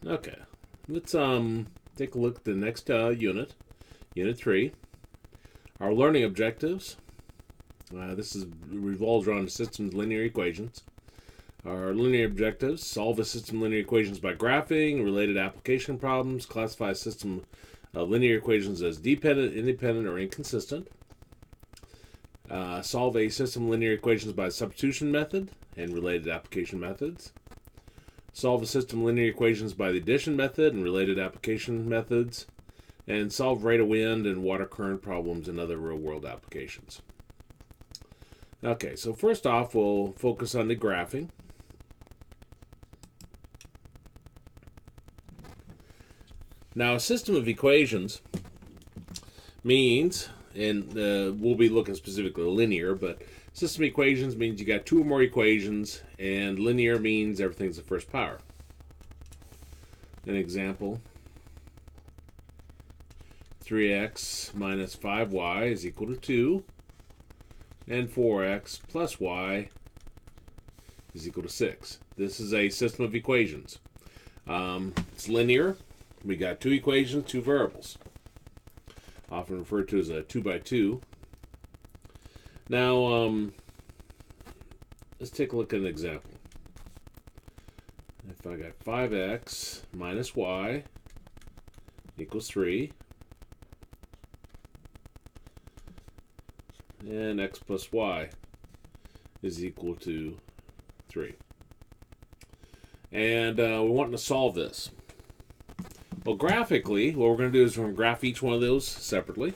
Okay, let's take a look at the next unit, Unit 3. Our learning objectives. This revolves around systems linear equations. Our linear objectives: solve a system linear equations by graphing, related application problems, classify a system of linear equations as dependent, independent, or inconsistent. Solve a system linear equations by substitution method and related application methods. Solve a system linear equations by the addition method and related application methods. And solve rate of wind and water current problems and other real-world applications. Okay, so first off, we'll focus on the graphing. Now, a system of equations means, and we'll be looking specifically linear, but system equations means you got two or more equations, and linear means everything's the first power. An example: 3x minus 5y is equal to 2, and 4x plus y is equal to 6. This is a system of equations. It's linear. We got two equations, two variables, often referred to as a 2 by 2. Now, let's take a look at an example. If I got 5x minus y equals 3, and x plus y is equal to 3. And we're wanting to solve this. Well, graphically, what we're going to do is we're going to graph each one of those separately.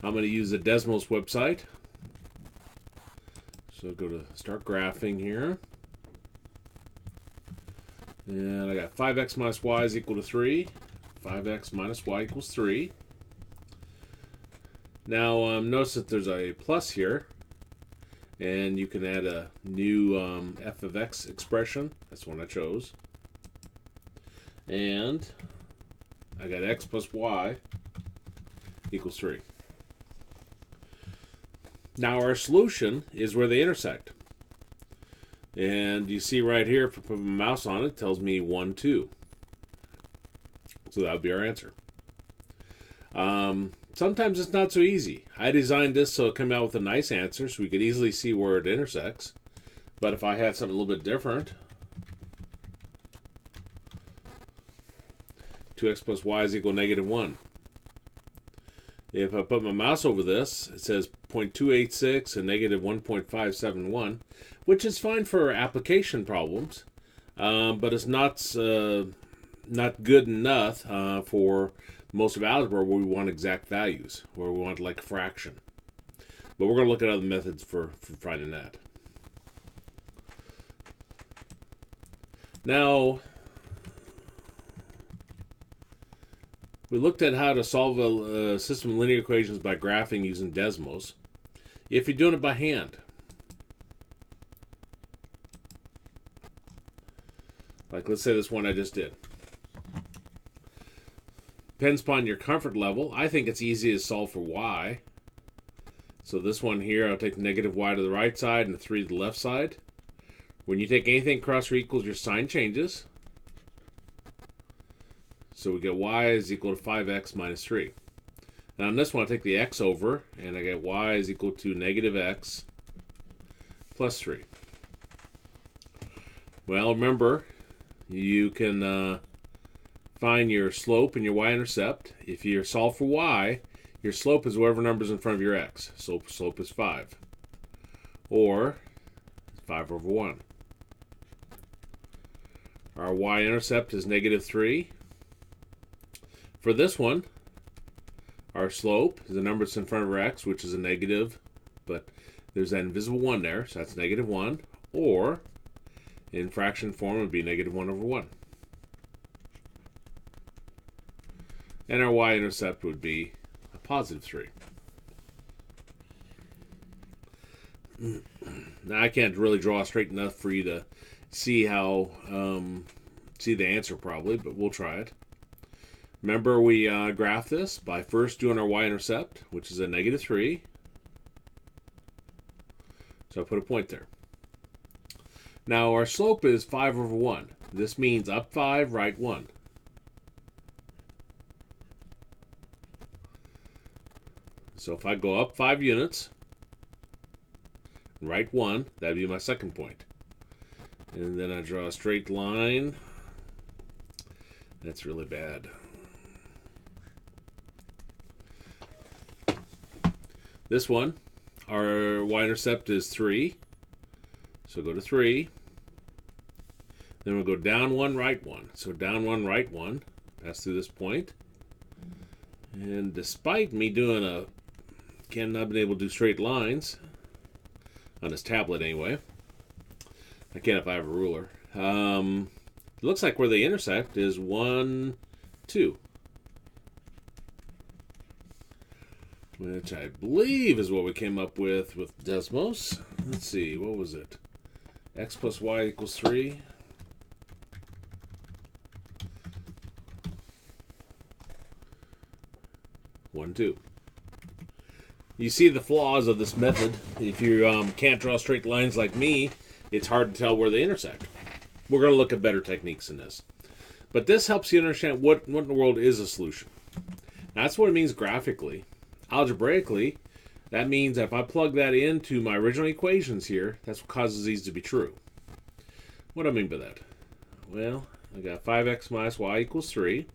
I'm going to use the Desmos website. So go to start graphing here. And I got 5x minus y is equal to 3. 5x minus y equals 3. Now, notice that there's a plus here. And you can add a new f of x expression. That's the one I chose. And I got x plus y equals 3. Now our solution is where they intersect. And you see right here, if I put my mouse on it, it tells me 1, 2. So that would be our answer. Sometimes it's not so easy. I designed this so it came out with a nice answer so we could easily see where it intersects. But if I had something a little bit different, 2x plus y is equal to negative 1. If I put my mouse over this, it says 0.286 and negative 1.571, which is fine for application problems, but it's not good enough for most of algebra where we want exact values, where we want like a fraction. But we're going to look at other methods for finding that. Now, we looked at how to solve a system of linear equations by graphing using Desmos. If you're doing it by hand, like let's say this one I just did. Depends upon your comfort level. I think it's easy to solve for y. So this one here, I'll take negative y to the right side and 3 to the left side. When you take anything across or equals, your sign changes. So we get y is equal to 5x minus 3. Now on this one, I'll take the x over, and I get y is equal to negative x plus 3. Well, remember, you can find your slope and your y-intercept. If you solve for y, your slope is whatever number's in front of your x. So slope is 5. Or 5 over 1. Our y-intercept is negative 3. For this one, our slope is the number that's in front of our x, which is a negative, but there's that invisible 1 there, so that's negative 1. Or, in fraction form, it would be negative 1 over 1. And our y-intercept would be a positive 3. Now, I can't really draw straight enough for you to see how, see the answer probably, but we'll try it. Remember, we graphed this by first doing our y-intercept, which is a negative 3. So I put a point there. Now, our slope is 5 over 1. this means up 5, right 1. So if I go up 5 units, right 1, that'd be my second point. And then I draw a straight line. That's really bad. This one, our y-intercept is 3. So go to 3. Then we'll go down 1, right 1. So down 1, right 1. Pass through this point. And despite me doing not been able to do straight lines, on this tablet anyway. I can if I have a ruler. It looks like where they intersect is 1, 2. Which I believe is what we came up with Desmos. Let's see, what was it? X plus y equals 3. One, 2. You see the flaws of this method. If you can't draw straight lines like me, it's hard to tell where they intersect. We're going to look at better techniques in this. But this helps you understand what in the world is a solution. That's what it means graphically. Algebraically, that means that if I plug that into my original equations here, that's what causes these to be true. What do I mean by that? Well, I got 5x minus y equals 3.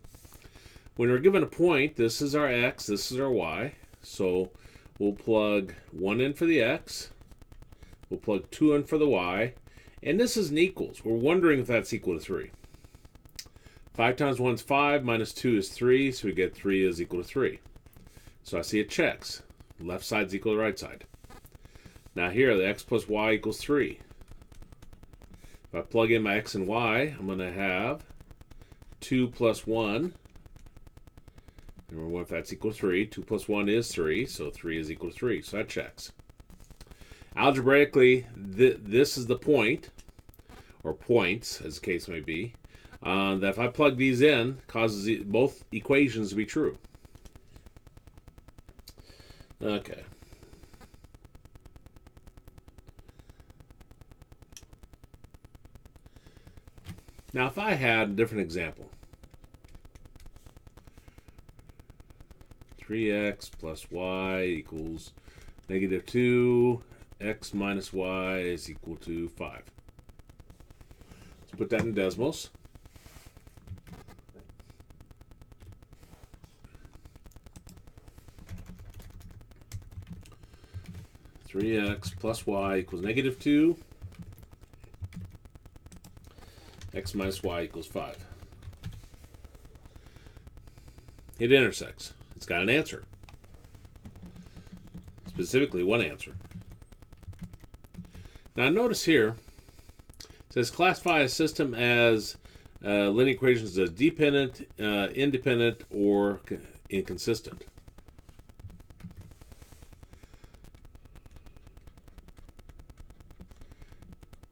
When we're given a point, this is our x, this is our y. So we'll plug 1 in for the x. We'll plug 2 in for the y. And this is an equals. We're wondering if that's equal to 3. 5 times 1 is 5, minus 2 is 3, so we get 3 is equal to 3. So I see it checks. Left side's equal to right side. Now here, the x plus y equals 3. If I plug in my x and y, I'm going to have 2 plus 1. Remember, if that's equal to 3, 2 plus 1 is 3, so 3 is equal to 3. So that checks. Algebraically, this is the point, or points, as the case may be, that if I plug these in, causes both equations to be true. Okay. Now, if I had a different example, 3x plus y equals negative 2, x minus y is equal to 5. Let's put that in Desmos. X plus y equals negative 2. X minus y equals 5. It intersects. It's got an answer. Specifically, one answer. Now notice here, it says classify a system as linear equations as dependent, independent, or inconsistent.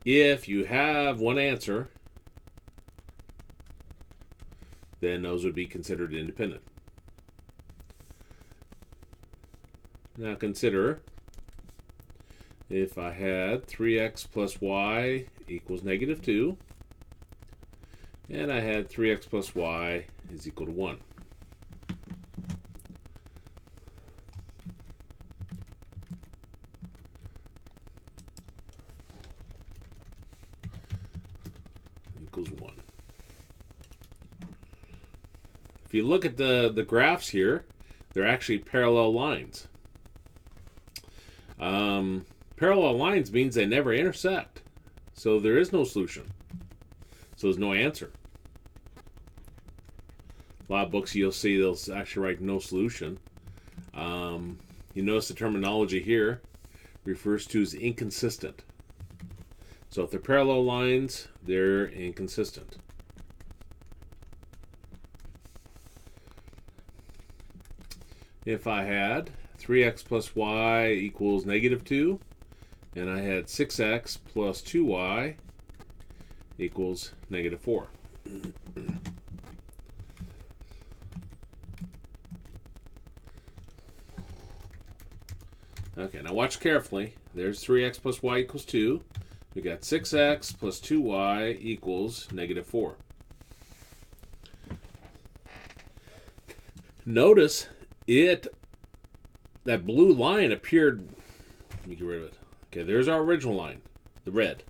If you have one answer, then those would be considered independent. Now consider if I had 3x plus y equals negative 2, and I had 3x plus y is equal to 1. Equals 1. If you look at the graphs here, they're actually parallel lines. Parallel lines means they never intersect. So there is no solution. So there's no answer. A lot of books you'll see they'll actually write no solution. You notice the terminology here refers to as inconsistent. So if they're parallel lines, they're inconsistent. If I had 3x plus y equals negative 2, and I had 6x plus 2y equals negative 4. Okay, now watch carefully. There's 3x plus y equals 2. We got 6x plus 2y equals negative 4. Notice that blue line appeared. Let me get rid of it. Okay, there's our original line, the red.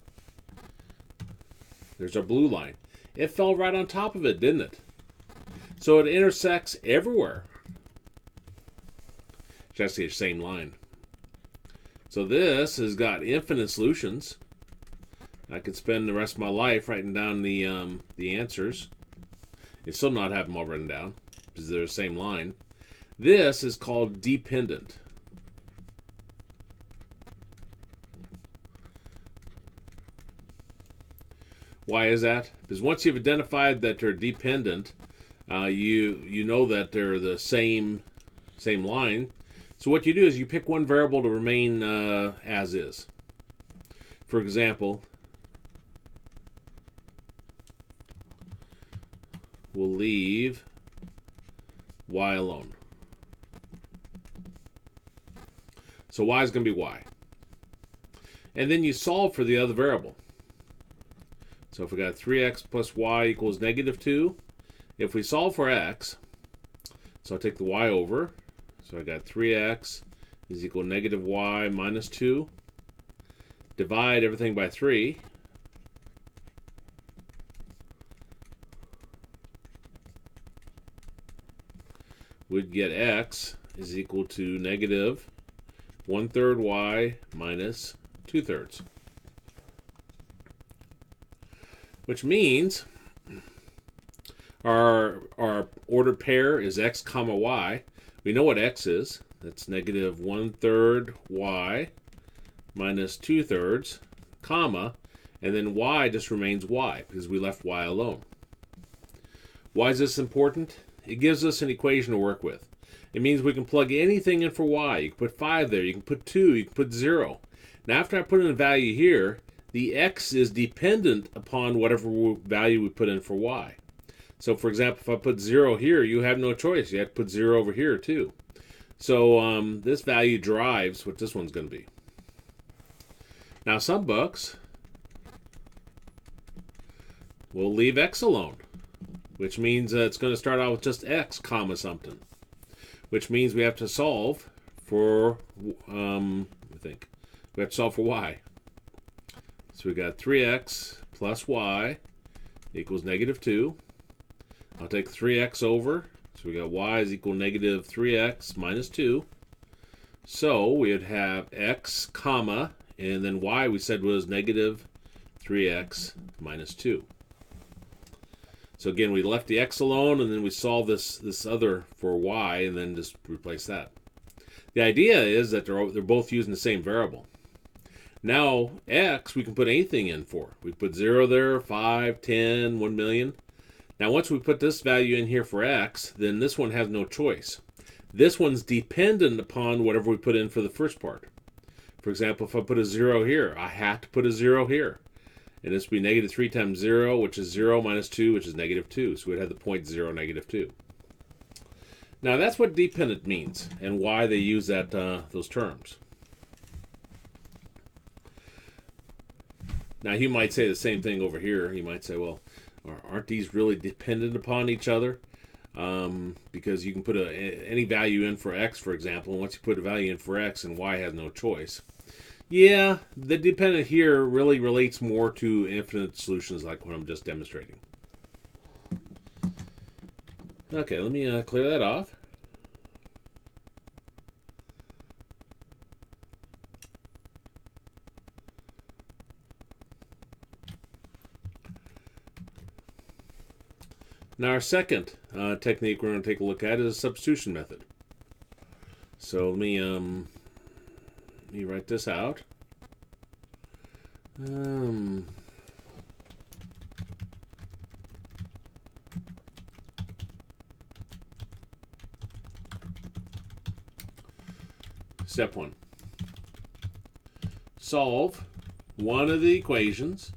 There's our blue line. It fell right on top of it, didn't it? So it intersects everywhere. It's actually the same line. So this has got infinite solutions. I could spend the rest of my life writing down the answers. And still not have them all written down because they're the same line. This is called dependent. Why is that? Because once you've identified that they're dependent, you know that they're the same line. So what you do is you pick one variable to remain as is. For example, we'll leave y alone. So y is going to be y. And then you solve for the other variable. So if we got 3x plus y equals negative 2, if we solve for x, so I'll take the y over. So I got 3x is equal to negative y minus 2. Divide everything by 3. We'd get x is equal to negative 1/3 y minus 2/3. Which means our ordered pair is x comma y. We know what x is. That's negative 1/3 y minus 2/3, comma, and then y just remains y because we left y alone. Why is this important? It gives us an equation to work with. It means we can plug anything in for y. You can put 5 there, you can put 2, you can put 0. Now after I put in a value here, the x is dependent upon whatever value we put in for y. So for example, if I put 0 here, you have no choice. You have to put 0 over here too. So this value drives what this one's going to be. Now some books will leave x alone, which means it's going to start out with just x comma something, which means we have to solve for, I think, we have to solve for y. So we got 3x plus y equals negative 2. I'll take 3x over. So we got y is equal to negative 3x minus 2. So we would have x comma, and then y we said was negative 3x minus 2. So again, we left the x alone, and then we solve this other for y, and then just replace that. The idea is that they're both using the same variable. Now, x, we can put anything in for. We put 0 there, 5, 10, 1 million. Now, once we put this value in here for x, then this one has no choice. This one's dependent upon whatever we put in for the first part. For example, if I put a 0 here, I have to put a 0 here. And this would be negative 3 times 0, which is 0 minus 2, which is negative 2. So we'd have the point 0, negative 2. Now, that's what dependent means and why they use that those terms. Now, you might say the same thing over here. You might say, well, aren't these really dependent upon each other? Because you can put any value in for x, for example, and once you put a value in for x, and y has no choice. Yeah, the dependent here really relates more to infinite solutions like what I'm just demonstrating. Okay, let me clear that off. Now our second technique we're going to take a look at is a substitution method. So let me write this out. Step 1. Solve one of the equations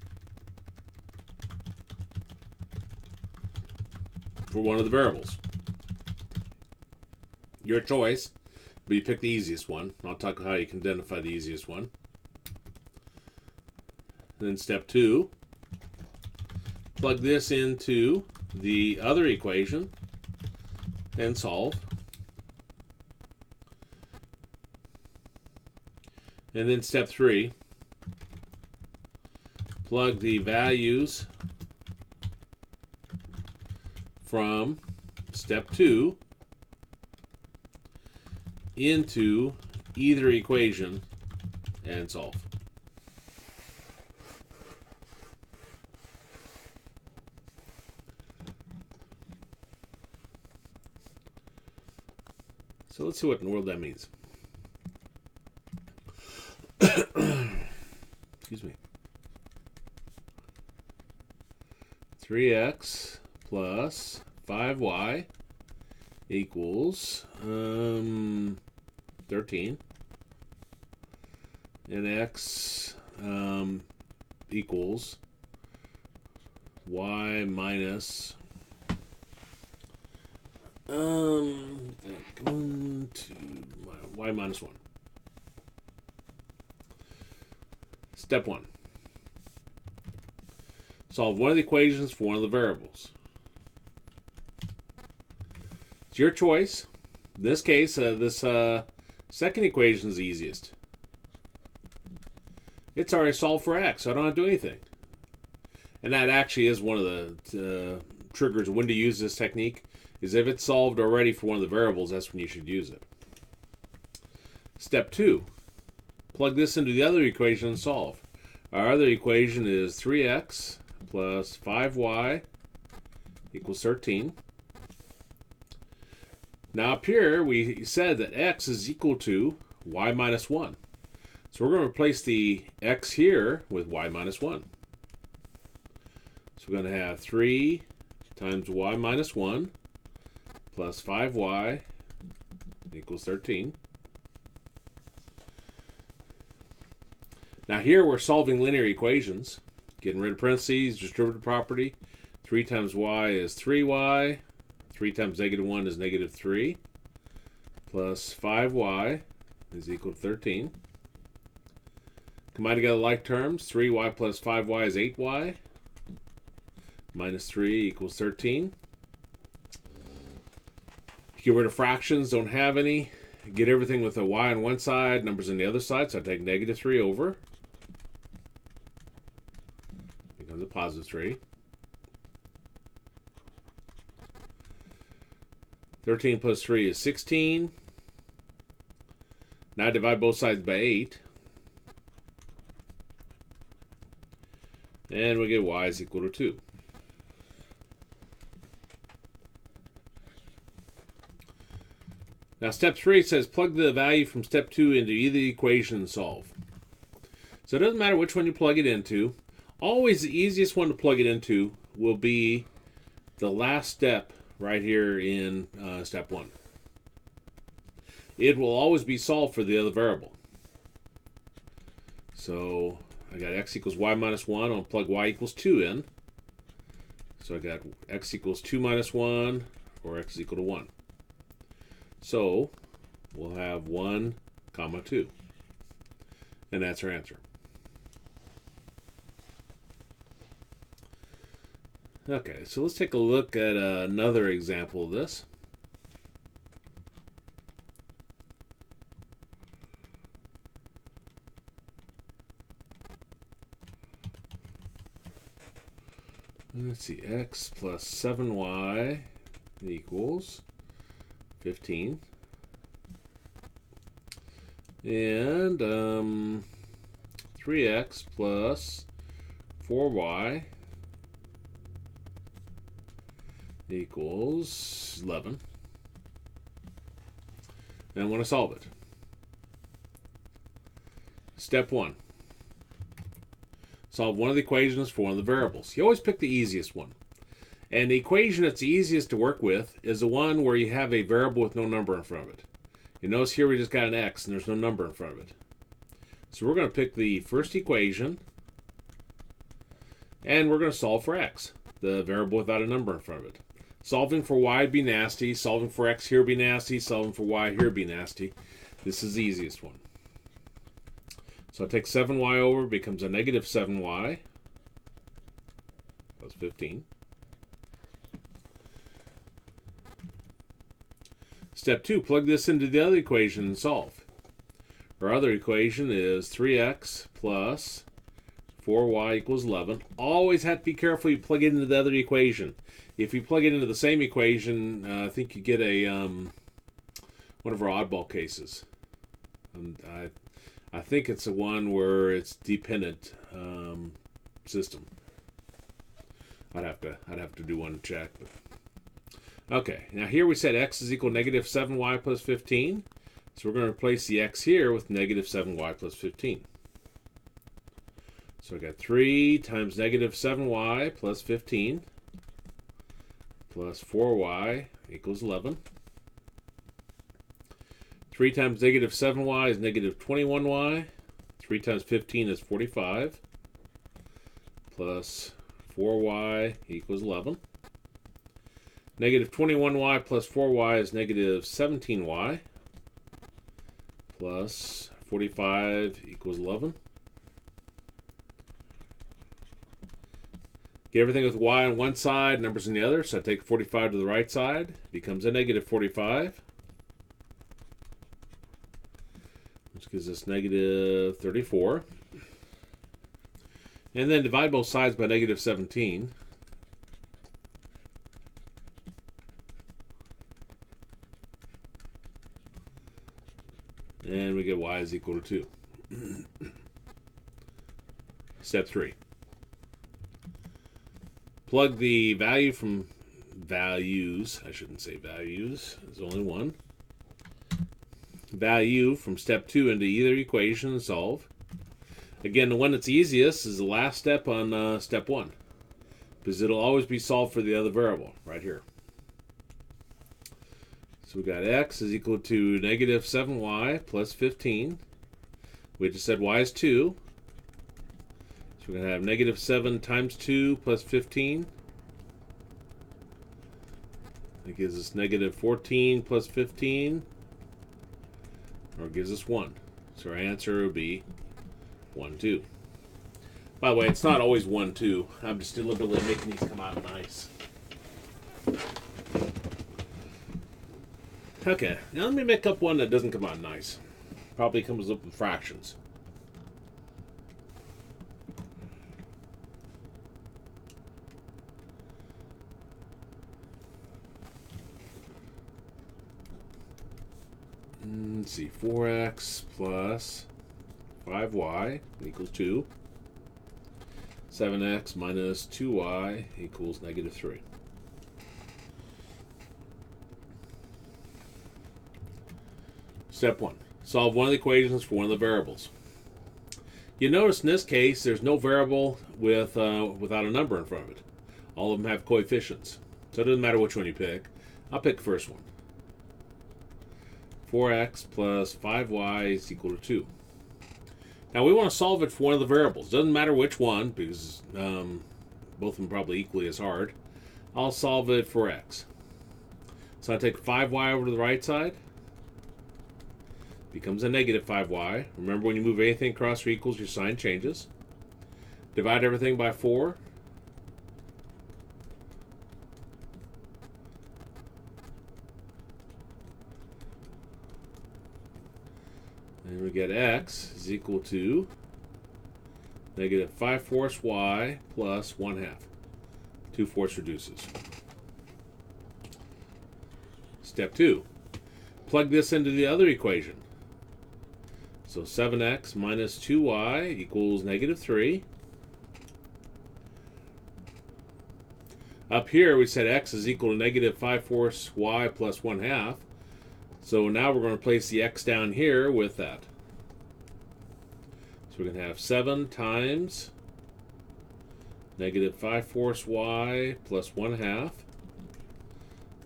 for one of the variables. Your choice, but you pick the easiest one. I'll talk about how you can identify the easiest one. And then step 2, plug this into the other equation and solve. And then step 3, plug the values from step 2 into either equation and solve. So let's see what in the world that means. Excuse me. 3x plus 5y equals 13. And x equals y minus y minus 1. Step 1. Solve one of the equations for one of the variables. It's your choice. In this case, this second equation is the easiest. It's already solved for x, so I don't have to do anything. And that actually is one of the triggers when to use this technique, is if it's solved already for one of the variables, that's when you should use it. Step 2. Plug this into the other equation and solve. Our other equation is 3x plus 5y equals 13. Now up here, we said that x is equal to y minus 1. So we're going to replace the x here with y minus 1. So we're going to have 3 times y minus 1 plus 5y equals 13. Now here we're solving linear equations. Getting rid of parentheses, distributive property. 3 times y is 3y. 3 times negative 1 is negative 3. Plus 5y is equal to 13. Combine together like terms. 3y plus 5y is 8y. Minus 3 equals 13. Get rid of fractions, don't have any. Get everything with a y on one side, numbers on the other side, so I take negative 3 over. Becomes a positive 3. 13 plus 3 is 16. Now divide both sides by 8. And we get y is equal to 2. Now step 3 says plug the value from step 2 into either equation and solve. So it doesn't matter which one you plug it into. Always the easiest one to plug it into will be the last step right here in step 1. It will always be solved for the other variable. So I got x equals y minus 1. I'll plug y equals 2 in. So I got x equals 2 minus 1 or x is equal to 1. So we'll have 1, 2. And that's our answer. Okay, so let's take a look at another example of this. Let's see, x plus 7y equals 15. And 3x plus 4y equals 11. And I want to solve it. Step 1. Solve one of the equations for one of the variables. You always pick the easiest one. And the equation that's the easiest to work with is the one where you have a variable with no number in front of it. You notice here we just got an x and there's no number in front of it. So we're going to pick the first equation and we're going to solve for x, the variable without a number in front of it. Solving for y would be nasty. Solving for x here would be nasty. Solving for y here would be nasty. This is the easiest one. So I take 7y over, becomes a negative 7y plus 15. Step 2, plug this into the other equation and solve. Our other equation is 3x plus 4y equals 11. Always have to be careful you plug it into the other equation. If you plug it into the same equation, I think you get a one of our oddball cases. And I think it's the one where it's dependent system. I'd have to do one check. But. Okay, now here we said x is equal to negative 7y plus 15. So we're going to replace the x here with negative 7y plus 15. So I got 3 times negative 7y plus 15 plus 4y equals 11. 3 times negative 7y is negative 21y. 3 times 15 is 45. Plus 4y equals 11. Negative 21y plus 4y is negative 17y. Plus 45 equals 11. Get everything with y on one side, numbers on the other. So I take 45 to the right side. Becomes a negative 45. Which gives us negative 34. And then divide both sides by negative 17. And we get y is equal to 2. Step 3. Plug the value from values. I shouldn't say values. There's only one. Value from step 2 into either equation and solve. Again, the one that's easiest is the last step on step 1. Because it'll always be solved for the other variable right here. So we got x is equal to negative 7y plus 15. We just said y is 2. So we're going to have negative 7 times 2 plus 15. That gives us negative 14 plus 15. Or it gives us 1. So our answer would be 1, 2. By the way, it's not always 1, 2. I'm just deliberately making these come out nice. Okay, now let me make up one that doesn't come out nice. Probably comes up in fractions. Let's see, 4x plus 5y equals 2. 7x minus 2y equals negative 3. Step 1. Solve one of the equations for one of the variables. You notice in this case there's no variable with without a number in front of it. All of them have coefficients. So it doesn't matter which one you pick. I'll pick the first one. 4x plus 5y is equal to 2. Now we want to solve it for one of the variables. Doesn't matter which one because both of them probably equally as hard. I'll solve it for x. So I take 5y over to the right side. Becomes a negative 5y. Remember, when you move anything across or equals, your sign changes. Divide everything by 4. And we get x is equal to negative 5/4 y plus 1/2. 2/4 reduces. Step 2. Plug this into the other equation. So 7x minus 2y equals negative 3. Up here we said x is equal to negative 5/4 y plus 1/2. So now we're going to place the x down here with that. So we're going to have 7 times negative 5/4 y plus 1/2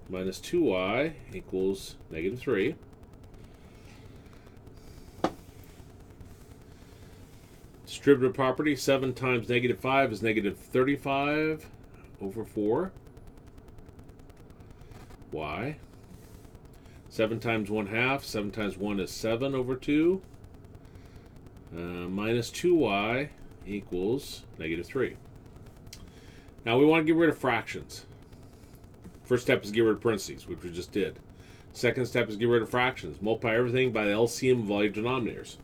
minus 2y equals negative 3. Distributive property, 7 times negative 5 is negative 35 over 4. Y. 7 times 1/2, 7 times 1 is 7 over 2. minus 2y equals negative 3. Now we want to get rid of fractions. First step is get rid of parentheses, which we just did. Second step is get rid of fractions. Multiply everything by the LCM of all your denominators.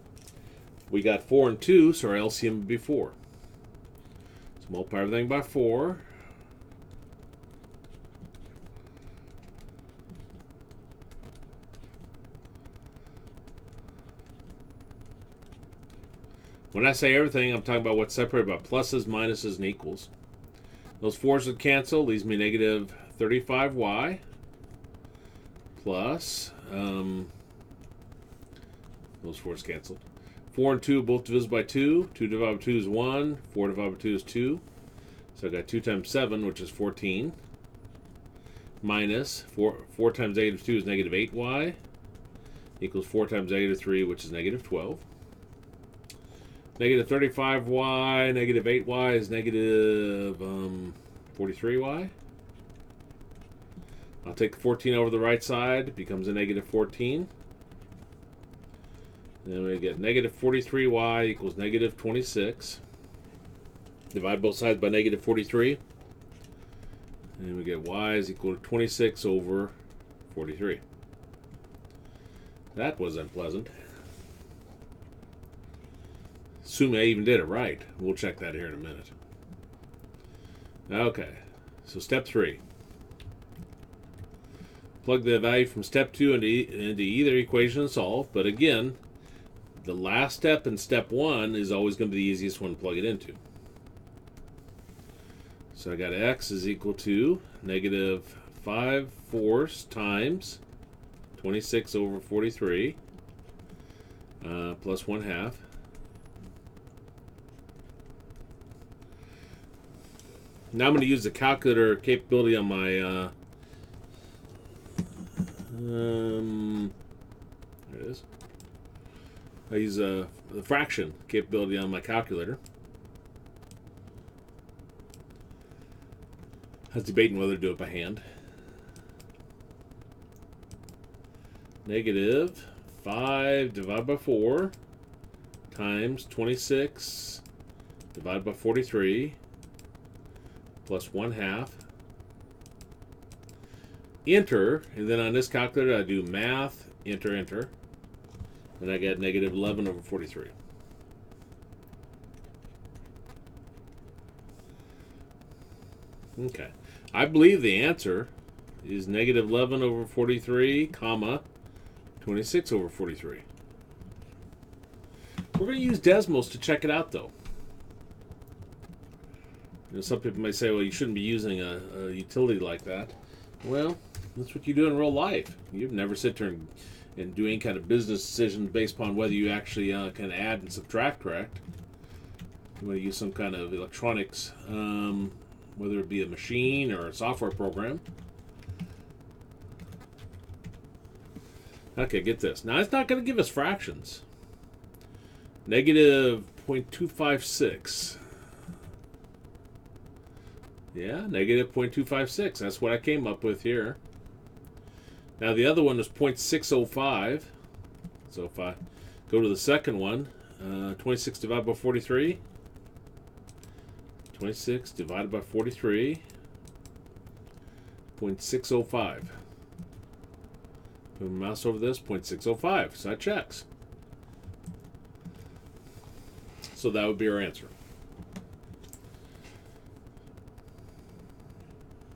We got 4 and 2, so our LCM would be 4. So multiply everything by 4. When I say everything, I'm talking about what's separated by pluses, minuses, and equals. Those 4's would cancel, leaves me negative 35y plus, those 4's canceled. 4 and 2 both divisible by 2. 2 divided by 2 is 1. 4 divided by 2 is 2. So I got 2 times 7, which is 14. Minus 4 times negative 2 is negative 8y. Equals 4 times negative 3, which is negative 12. Negative 35y, negative 8y is negative 43y. I'll take the 14 over the right side. It becomes a negative 14. And then we get negative 43y equals negative 26. Divide both sides by negative 43. And we get y is equal to 26 over 43. That was unpleasant. Assuming I even did it right. We'll check that here in a minute. Okay, so step 3. Plug the value from step 2 into either equation and solve. But again, the last step in step 1 is always going to be the easiest one to plug it into. So I got x is equal to negative 5/4 times 26 over 43 plus 1/2. Now I'm going to use the calculator capability on my there it is. I use the fraction capability on my calculator. I was debating whether to do it by hand. Negative 5 divided by 4 times 26 divided by 43 plus 1/2. Enter, and then on this calculator I do math, enter, enter, and I get negative 11 over 43. Okay, I believe the answer is negative 11 over 43, comma, 26 over 43. We're going to use Desmos to check it out, though. You know, some people may say, well, you shouldn't be using a utility like that. Well, that's what you do in real life. You've never sit there and do any kind of business decisions based upon whether you actually can add and subtract, correct? You want to use some kind of electronics, whether it be a machine or a software program. Okay, get this. Now, it's not going to give us fractions. Negative 0.256. Yeah, negative 0.256. That's what I came up with here. Now, the other one is 0.605. So if I go to the second one, 26 divided by 43. 26 divided by 43. 0.605. Put my mouse over this, 0.605. So that checks. So that would be our answer.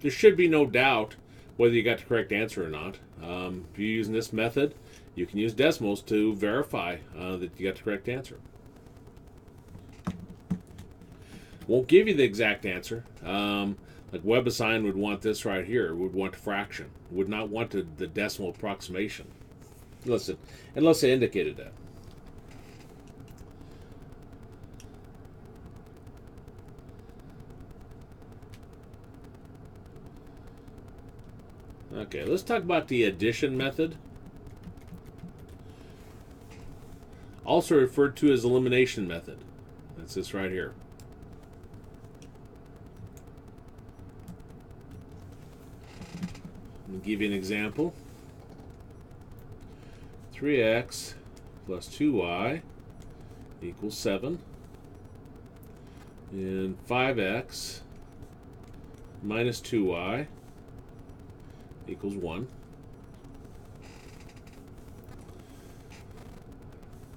There should be no doubt whether you got the correct answer or not. If you're using this method, you can use Desmos to verify that you got the correct answer. Won't give you the exact answer. Like WebAssign would want this right here. Would want a fraction. Would not want the decimal approximation. Listen, unless they indicated that. Okay, let's talk about the addition method. Also referred to as elimination method. That's this right here. Let me give you an example. 3x plus 2y equals 7. And 5x minus 2y equals 1.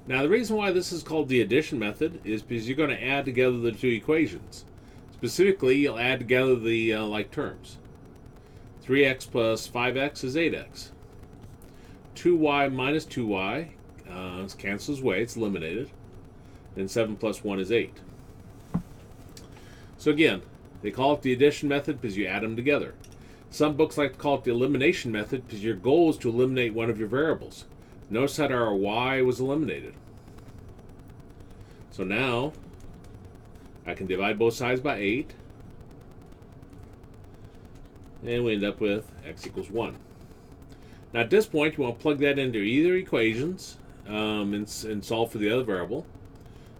Now the reason why this is called the addition method is because you're going to add together the two equations. Specifically, you'll add together the like terms. 3x plus 5x is 8x. 2y minus 2y cancels away, it's eliminated. And 7 plus 1 is 8. So again, they call it the addition method because you add them together. Some books like to call it the elimination method because your goal is to eliminate one of your variables. Notice that our y was eliminated. So now I can divide both sides by 8. And we end up with x equals 1. Now at this point, you want to plug that into either equations and solve for the other variable.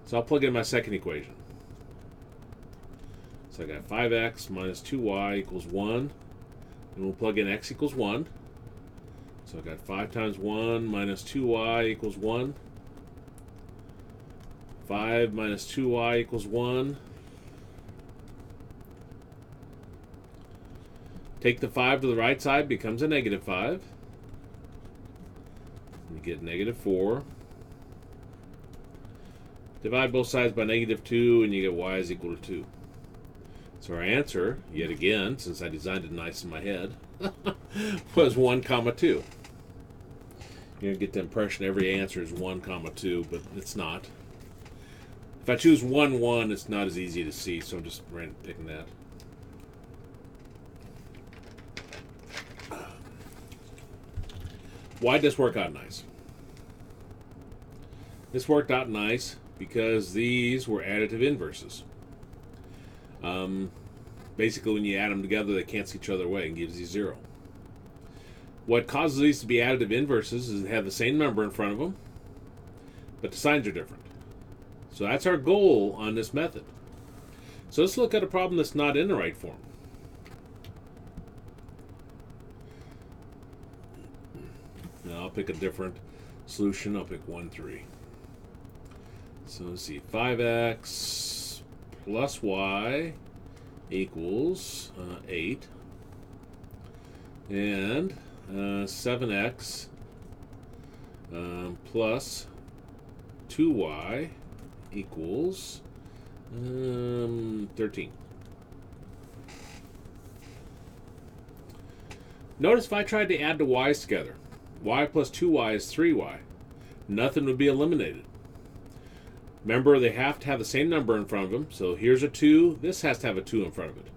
So I'll plug in my second equation. So I got 5x minus 2y equals 1. And we'll plug in x equals 1. So I got 5 times 1 minus 2y equals 1. 5 minus 2y equals 1. Take the 5 to the right side, becomes a negative 5. You get negative 4. Divide both sides by negative 2, and you get y is equal to 2. So our answer, yet again, since I designed it nice in my head, was 1, 2. You're going to get the impression every answer is 1, 2, but it's not. If I choose 1, 1, it's not as easy to see, so I'm just picking that. Why did this work out nice? This worked out nice because these were additive inverses. Basically, when you add them together, they cancel each other away and gives you 0. What causes these to be additive inverses is they have the same number in front of them, but the signs are different. So that's our goal on this method. So let's look at a problem that's not in the right form. Now I'll pick a different solution. I'll pick 1, 3. So let's see, 5x plus y equals 8. And 7x plus 2y equals 13. Notice if I tried to add the y's together, y plus 2y is 3y. Nothing would be eliminated. Remember, they have to have the same number in front of them. So here's a 2. This has to have a 2 in front of it.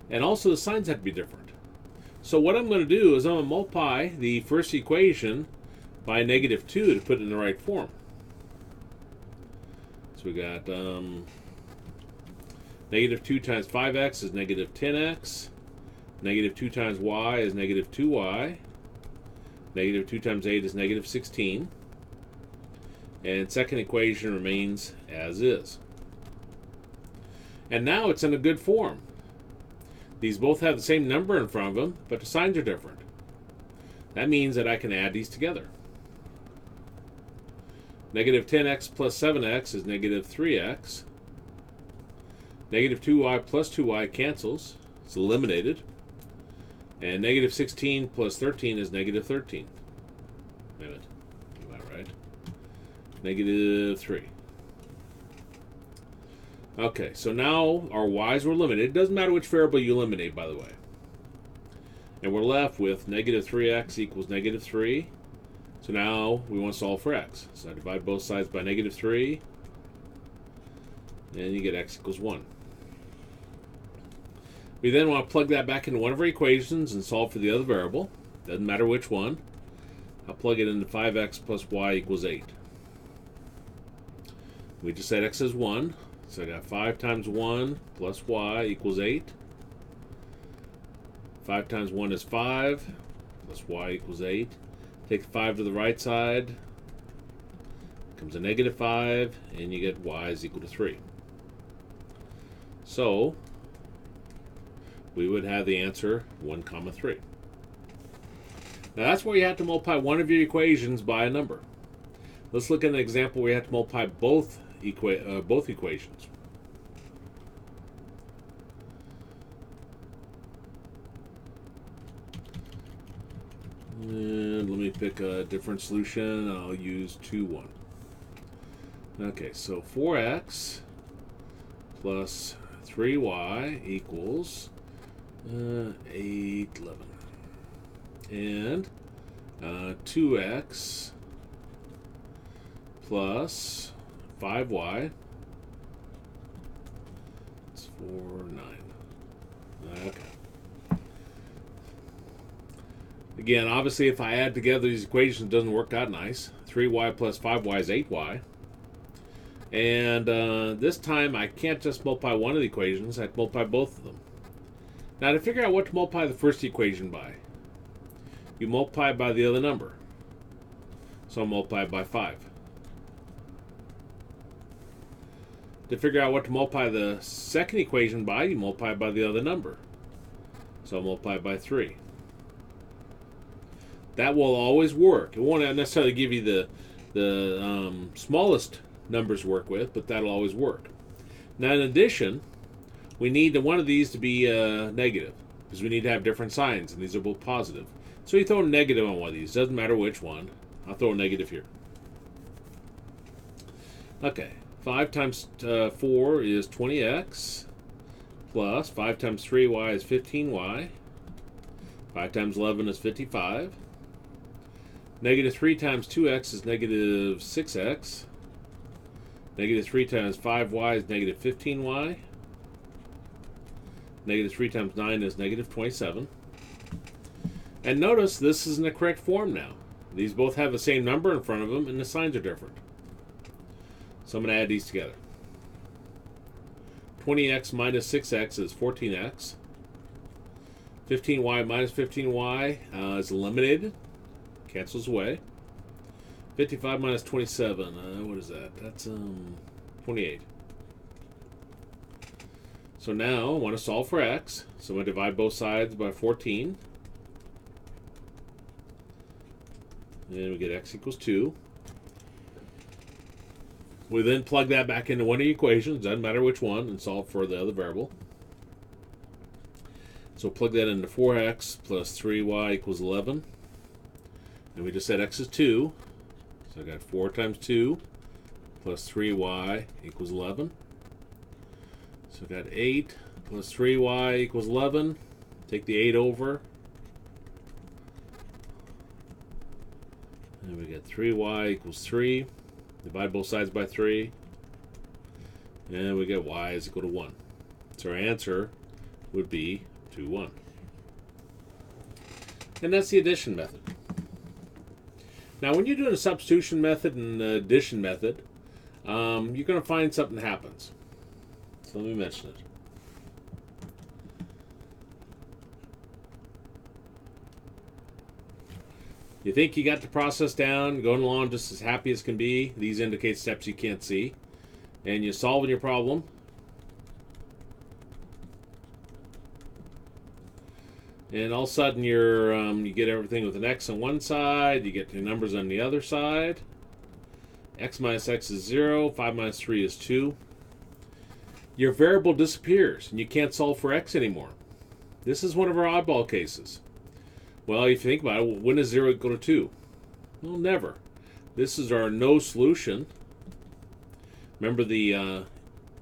And also the signs have to be different. So what I'm going to do is I'm going to multiply the first equation by negative 2 to put it in the right form. So we got negative 2 times 5x is negative 10x. Negative 2 times y is negative 2y. Negative 2 times 8 is negative 16. And second equation remains as is. And now it's in a good form. These both have the same number in front of them, but the signs are different. That means that I can add these together. Negative 10x plus 7x is negative 3x. Negative 2y plus 2y cancels. It's eliminated. And negative 16 plus 13 is negative 13. Wait a minute. Am I right? Negative 3. Okay, so now our y's were limited. It doesn't matter which variable you eliminate, by the way. And we're left with negative 3x equals negative 3. So now we want to solve for x. So I divide both sides by negative 3. And you get x equals 1. We then want to plug that back into one of our equations and solve for the other variable. Doesn't matter which one. I'll plug it into 5x plus y equals 8. We just said x is 1. So I got 5 times 1 plus y equals 8. 5 times 1 is 5 plus y equals 8. Take the 5 to the right side. Comes a negative 5, and you get y is equal to 3. So we would have the answer 1, 3. Now that's where you have to multiply one of your equations by a number. Let's look at an example where you have to multiply both both equations. And let me pick a different solution. I'll use 2, 1. Okay, so 4x plus 3y equals 8, 11. And 2x plus 5y is 4, 9. Okay. Again, obviously, if I add together these equations, it doesn't work out nice. 3y plus 5y is 8y. And this time, I can't just multiply one of the equations. I have to multiply both of them. Now, to figure out what to multiply the first equation by, you multiply by the other number. So I'll multiply by 5. To figure out what to multiply the second equation by, you multiply by the other number. So I'll multiply by 3. That will always work. It won't necessarily give you the smallest numbers to work with, but that'll always work. Now, in addition, we need one of these to be negative, because we need to have different signs, and these are both positive. So you throw a negative on one of these. Doesn't matter which one. I'll throw a negative here. Okay, 5 times 4 is 20x, plus 5 times 3y is 15y, 5 times 11 is 55, negative 3 times 2x is negative 6x, negative 3 times 5y is negative 15y, negative 3 times 9 is negative 27. And notice this is in the correct form now. These both have the same number in front of them, and the signs are different. So I'm going to add these together. 20x minus 6x is 14x. 15y minus 15y is eliminated. Cancels away. 55 minus 27. What is that? That's 28. So now I want to solve for x. So I'm going to divide both sides by 14. And we get x equals 2. We then plug that back into one of the equations, doesn't matter which one, and solve for the other variable. So plug that into 4x plus 3y equals 11. And we just said x is 2. So I got 4 times 2 plus 3y equals 11. So I got 8 plus 3y equals 11. Take the 8 over. And we get 3y equals 3. Divide both sides by 3. And we get y is equal to 1. So our answer would be 2, 1. And that's the addition method. Now, when you're doing a substitution method and addition method, you're going to find something happens. So let me mention it. You think you got the process down, going along just as happy as can be. These indicate steps you can't see. And you're solving your problem. And all of a sudden you get everything with an x on one side, you get your numbers on the other side. X minus x is 0, 5 minus 3 is 2. Your variable disappears and you can't solve for x anymore. This is one of our oddball cases. Well, if you think about it, when is 0 equal to 2? Well, never. This is our no solution. Remember the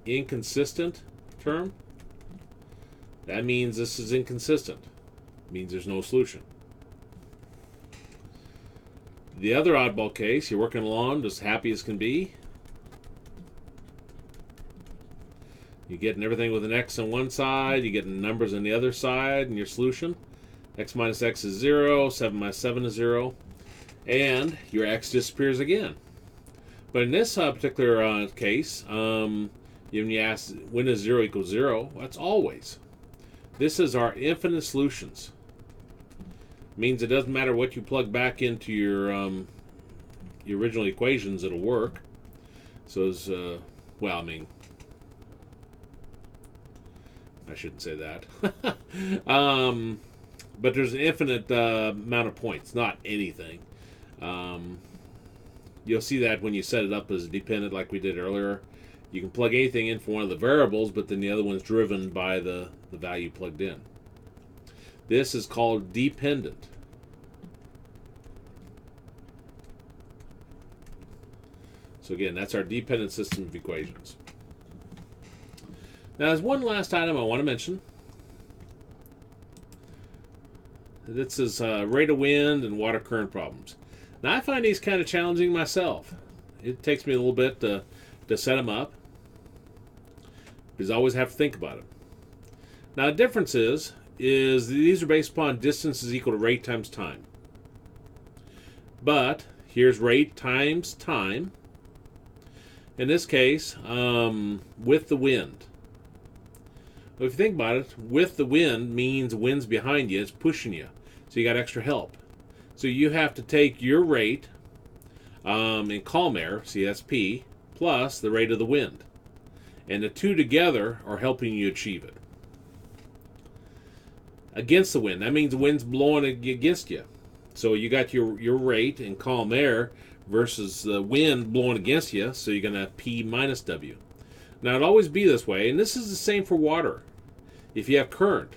inconsistent term? That means this is inconsistent. It means there's no solution. The other oddball case, you're working along just happy as can be. You're getting everything with an x on one side, you're getting numbers on the other side, and your solution. X minus x is 0, 7 minus 7 is 0, and your x disappears again. But in this particular case, when you ask when is 0 equals 0, that's always. This is our infinite solutions. It means it doesn't matter what you plug back into your original equations, it'll work. So it's, well, I mean, I shouldn't say that. But there's an infinite amount of points, not anything. you'll see that when you set it up as dependent like we did earlier. You can plug anything in for one of the variables, but then the other one's driven by the value plugged in. This is called dependent. So again, that's our dependent system of equations. Now, there's one last item I want to mention. This is rate of wind and water current problems. Now, I find these kind of challenging myself. It takes me a little bit to set them up, because I always have to think about it. Now, the difference is these are based upon distance is equal to rate times time. But here's rate times time. In this case, with the wind. Well, if you think about it, with the wind means wind's behind you, it's pushing you. So you got extra help. So you have to take your rate in calm air, see that's P, plus the rate of the wind. And the two together are helping you achieve it. Against the wind, that means the wind's blowing against you. So you got your rate in calm air versus the wind blowing against you, so you're going to have P minus W. Now, it'll always be this way, and this is the same for water. If you have current,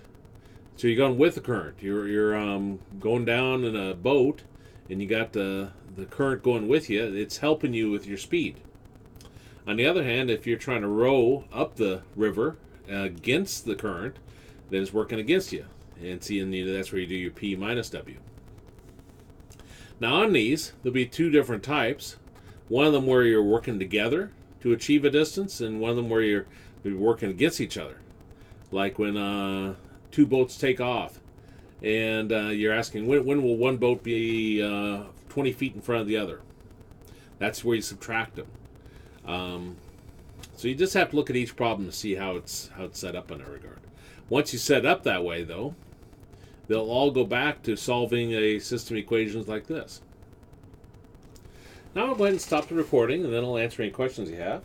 so you're going with the current. You're going down in a boat, and you got the current going with you. It's helping you with your speed. On the other hand, if you're trying to row up the river against the current, then it's working against you. And see, that's where you do your P minus W. Now on these, there'll be two different types. One of them where you're working together to achieve a distance, and one of them where you're working against each other. Like when two boats take off, and you're asking, when will one boat be 20 feet in front of the other? That's where you subtract them. So you just have to look at each problem to see how it's set up in that regard. Once you set it up that way, though, they'll all go back to solving a system equations like this. Now I'll go ahead and stop the recording, and then I'll answer any questions you have.